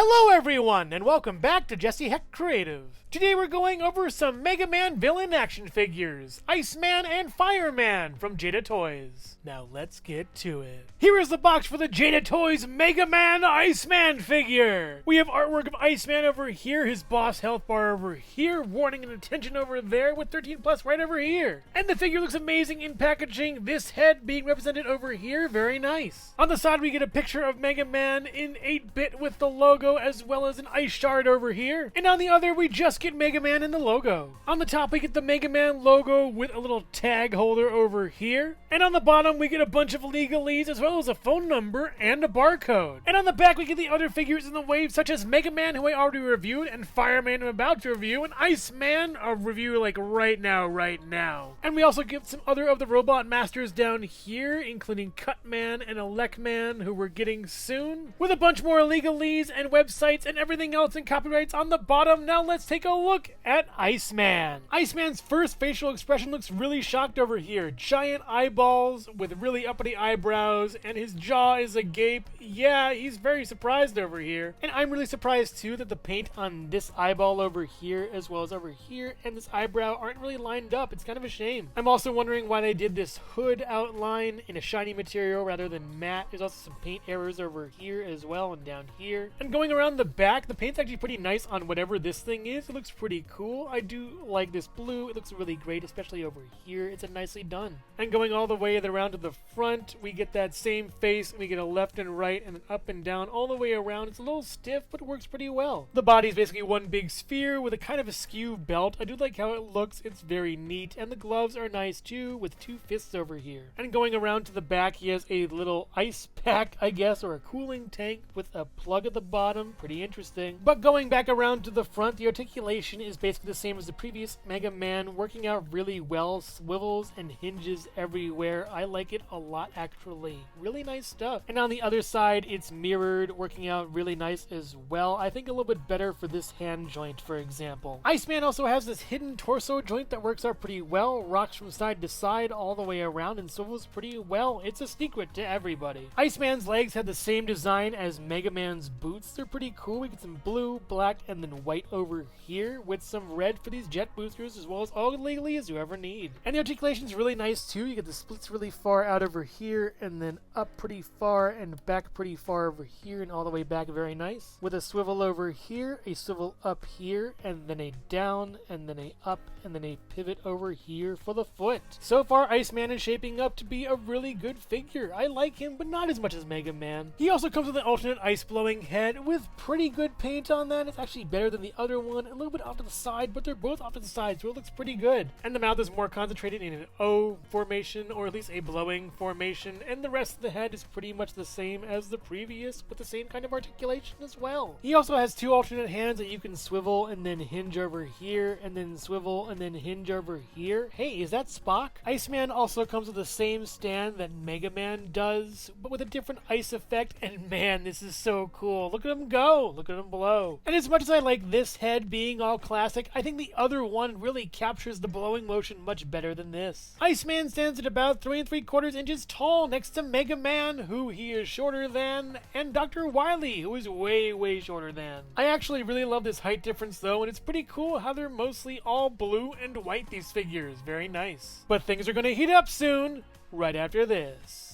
Hello everyone, and welcome back to Hecht Creative. Today we're going over some Mega Man villain action figures, Iceman and Fireman from Jada Toys. Now let's get to it. Here is the box for the Jada Toys Mega Man Iceman figure. We have artwork of Iceman over here, his boss health bar over here, warning and attention over there with 13 plus right over here. And the figure looks amazing in packaging, this head being represented over here, very nice. On the side we get a picture of Mega Man in 8-bit with the logo as well as an ice shard over here. And on the other we just get Mega Man in the logo. On the top we get the Mega Man logo with a little tag holder over here. And on the bottom we get a bunch of legalese as well as a phone number and a barcode. And on the back we get the other figures in the wave such as Mega Man, who I already reviewed, and Fireman I'm about to review, and Iceman I'll review like right now. And we also get some other of the Robot Masters down here, including Cutman and Elecman, who we're getting soon, with a bunch more legalese and websites and everything else and copyrights on the bottom. Now let's take a look at Iceman. Iceman's first facial expression looks really shocked over here. Giant eyeballs with really uppity eyebrows, and his jaw is agape. Yeah, he's very surprised over here. And I'm really surprised too that the paint on this eyeball over here as well as over here and this eyebrow aren't really lined up. It's kind of a shame. I'm also wondering why they did this hood outline in a shiny material rather than matte. There's also some paint errors over here as well and down here. And going around the back, the paint's actually pretty nice on whatever this thing is. It looks pretty cool. I do like this blue. It looks really great, especially over here. It's nicely done. And going all the way around to the front, we get that same face. We get a left and right and an up and down all the way around. It's a little stiff, but it works pretty well. The body's basically one big sphere with a kind of askew belt. I do like how it looks. It's very neat. And the gloves are nice too, with two fists over here. And going around to the back, he has a little ice pack, I guess, or a cooling tank with a plug at the bottom. Pretty interesting. But going back around to the front, the articulation is basically the same as the previous Mega Man, working out really well. Swivels and hinges everywhere. I like it a lot, actually. Really nice stuff. And on the other side, it's mirrored, working out really nice as well. I think a little bit better for this hand joint, for example. Iceman also has this hidden torso joint that works out pretty well, rocks from side to side all the way around, and swivels pretty well. It's a secret to everybody. Iceman's legs have the same design as Mega Man's boots. They're pretty cool. We get some blue, black, and then white over here with some red for these jet boosters as well as all the legalese you ever need. And the articulation's really nice too. You get the splits really far out over here and then up pretty far and back pretty far over here and all the way back. Very nice. With a swivel over here, a swivel up here, and then a down, and then a up, and then a pivot over here for the foot. So far, Iceman is shaping up to be a really good figure. I like him, but not as much as Mega Man. He also comes with an alternate ice-blowing head with pretty good paint on that. It's actually better than the other one, a little bit off to the side, but they're both off to the side, so it looks pretty good. And the mouth is more concentrated in an O formation, or at least a blowing formation, and the rest of the head is pretty much the same as the previous, with the same kind of articulation as well. He also has two alternate hands that you can swivel and then hinge over here, and then swivel and then hinge over here. Hey, is that Spock? Iceman also comes with the same stand that Mega Man does, but with a different ice effect, and man, this is so cool. Look at him go! Look at him blow. And as much as I like this head being all classic, I think the other one really captures the blowing motion much better than this. Iceman stands at about 3 3/4 inches tall next to Mega Man, who he is shorter than, and Dr. Wily, who is way shorter than. I actually really love this height difference though, and it's pretty cool how they're mostly all blue and white, these figures. Very nice. But things are gonna heat up soon, right after this.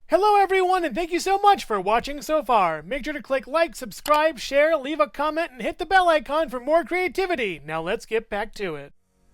Hello everyone, and thank you so much for watching so far. Make sure to click like, subscribe, share, leave a comment, and hit the bell icon for more creativity. Now let's get back to it.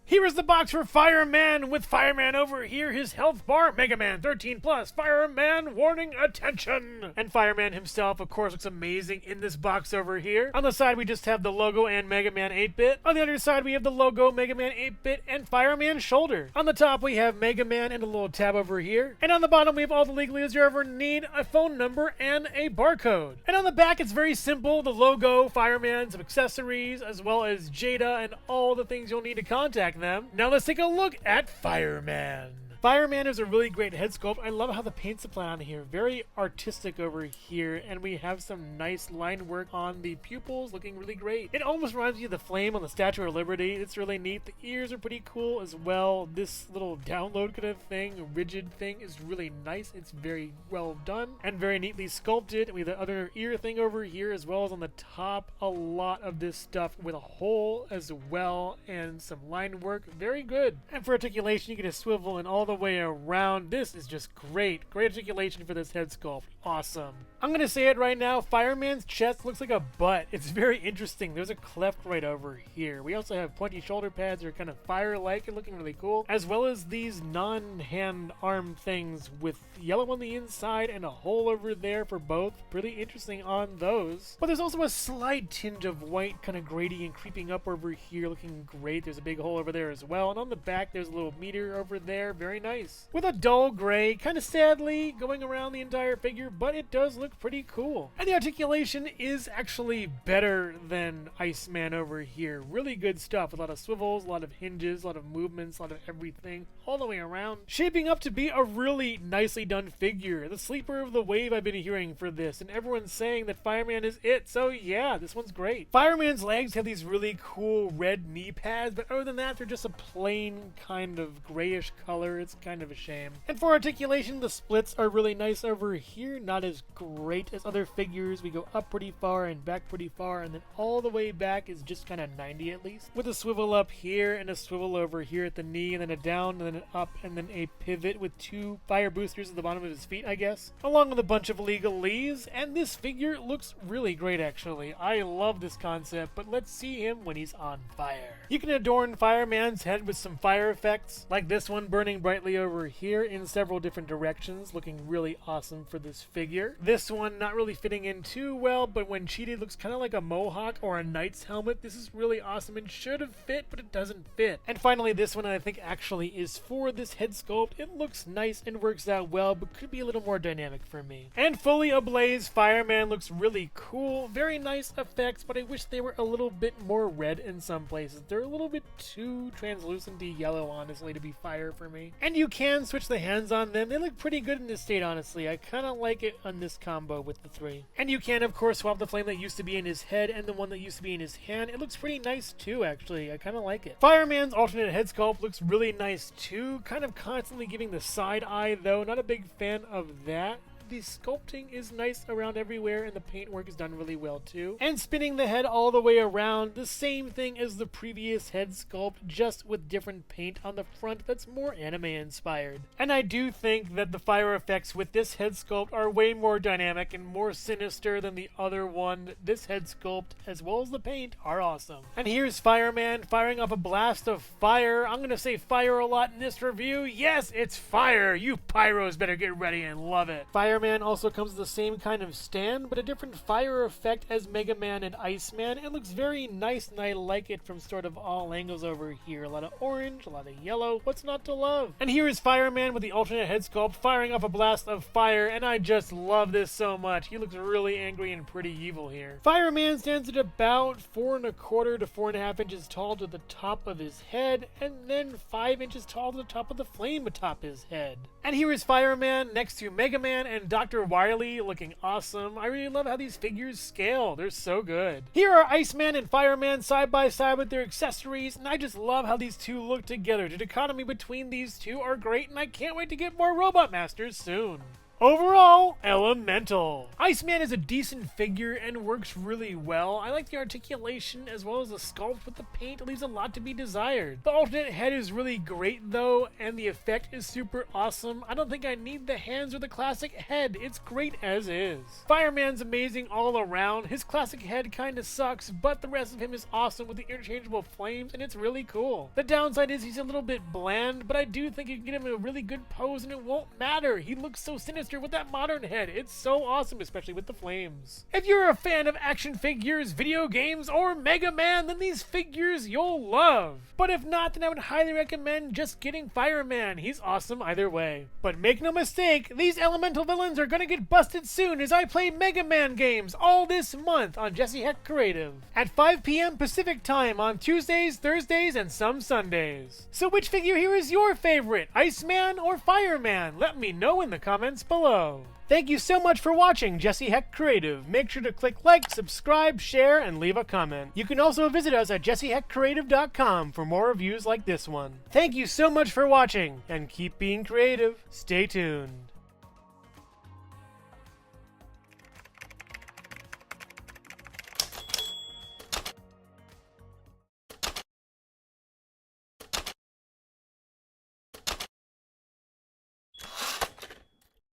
Here is the box for Fireman, with Fireman over here, his health bar, Mega Man 13 plus, Fireman warning attention. And Fireman himself, of course, looks amazing in this box over here. On the side, we just have the logo and Mega Man 8-bit. On the other side, we have the logo, Mega Man 8-bit, and Fireman's shoulder. On the top, we have Mega Man and a little tab over here. And on the bottom, we have all the legalese you ever need, a phone number, and a barcode. And on the back, it's very simple. The logo, Fireman, some accessories, as well as Jada, and all the things you'll need to contact them. Now let's take a look at Fireman. Fireman is a really great head sculpt. I love how the paint's applied on here. Very artistic over here, and we have some nice line work on the pupils, looking really great. It almost reminds me of the flame on the Statue of Liberty. It's really neat. The ears are pretty cool as well. This little download kind of thing, rigid thing, is really nice. It's very well done and very neatly sculpted. We have the other ear thing over here as well as on the top. A lot of this stuff with a hole as well and some line work. Very good. And for articulation, you get a swivel and all the way around. This is just great. Great articulation for this head sculpt. Awesome. I'm going to say it right now. Fireman's chest looks like a butt. It's very interesting. There's a cleft right over here. We also have pointy shoulder pads that are kind of fire-like and looking really cool, as well as these non-hand arm things with yellow on the inside and a hole over there for both. Pretty interesting on those. But there's also a slight tinge of white kind of gradient creeping up over here, looking great. There's a big hole over there as well. And on the back, there's a little meter over there. Very nice. With a dull gray, kind of sadly going around the entire figure, but it does look pretty cool. And the articulation is actually better than Iceman over here. Really good stuff. A lot of swivels, a lot of hinges, a lot of movements, a lot of everything all the way around. Shaping up to be a really nicely done figure. The sleeper of the wave I've been hearing for this, and everyone's saying that Fireman is it. So yeah, this one's great. Fireman's legs have these really cool red knee pads, but other than that, they're just a plain kind of grayish color. It's kind of a shame. And for articulation, the splits are really nice over here. Not as great as other figures. We go up pretty far and back pretty far, and then all the way back is just kind of 90 at least. With a swivel up here and a swivel over here at the knee, and then a down, and then an up, and then a pivot with two fire boosters at the bottom of his feet, I guess. Along with a bunch of legalese, and this figure looks really great actually. I love this concept, but let's see him when he's on fire. You can adorn Fireman's head with some fire effects, like this one burning brightly over here in several different directions, looking really awesome for this figure. This one not really fitting in too well, but when cheated looks kind of like a mohawk or a knight's helmet. This is really awesome and should have fit, but it doesn't fit. And finally, this one I think actually is for this head sculpt. It looks nice and works out well, but could be a little more dynamic for me. And fully ablaze Fireman looks really cool. Very nice effects, but I wish they were a little bit more red in some places. They're a little bit too translucent-y yellow, honestly, to be fire for me. And you can switch the hands on them. They look pretty good in this state, honestly. I kind of like it on this combo with the three. And you can, of course, swap the flame that used to be in his head and the one that used to be in his hand. It looks pretty nice, too, actually. I kind of like it. Fireman's alternate head sculpt looks really nice, too. Kind of constantly giving the side eye, though. Not a big fan of that. The sculpting is nice around everywhere, and the paintwork is done really well too. And spinning the head all the way around, the same thing as the previous head sculpt, just with different paint on the front that's more anime inspired. And I do think that the fire effects with this head sculpt are way more dynamic and more sinister than the other one. This head sculpt, as well as the paint, are awesome. And here's Fireman firing off a blast of fire. I'm gonna say fire a lot in this review. Yes, it's fire! You pyros better get ready and love it. Fireman also comes with the same kind of stand, but a different fire effect as Mega Man and Iceman. It looks very nice, and I like it from sort of all angles over here. A lot of orange, a lot of yellow. What's not to love? And here is Fireman with the alternate head sculpt firing off a blast of fire, and I just love this so much. He looks really angry and pretty evil here. Fireman stands at about 4 1/4 to 4 1/2 inches tall to the top of his head, and then 5 inches tall to the top of the flame atop his head. And here is Fireman next to Mega Man and Dr. Wily, looking awesome. I really love how these figures scale. They're so good. Here are Iceman and Fireman side by side with their accessories, and I just love how these two look together. The dichotomy between these two are great, and I can't wait to get more Robot Masters soon. Overall, elemental. Iceman is a decent figure and works really well. I like the articulation as well as the sculpt with the paint. It leaves a lot to be desired. The alternate head is really great though, and the effect is super awesome. I don't think I need the hands or the classic head. It's great as is. Fireman's amazing all around. His classic head kinda sucks, but the rest of him is awesome with the interchangeable flames, and it's really cool. The downside is he's a little bit bland, but I do think you can get him in a really good pose and it won't matter. He looks so sinister blaster with that modern head. It's so awesome, especially with the flames. If you're a fan of action figures, video games, or Mega Man, then these figures you'll love. But if not, then I would highly recommend just getting Fireman. He's awesome either way. But make no mistake, these elemental villains are gonna get busted soon as I play Mega Man games all this month on Jesse Hecht Creative at 5 p.m. Pacific time on Tuesdays, Thursdays, and some Sundays. So which figure here is your favorite, Iceman or Fireman? Let me know in the comments below. Thank you so much for watching Jesse Hecht Creative. Make sure to click like, subscribe, share, and leave a comment. You can also visit us at jessehechtcreative.com for more reviews like this one. Thank you so much for watching, and keep being creative. Stay tuned.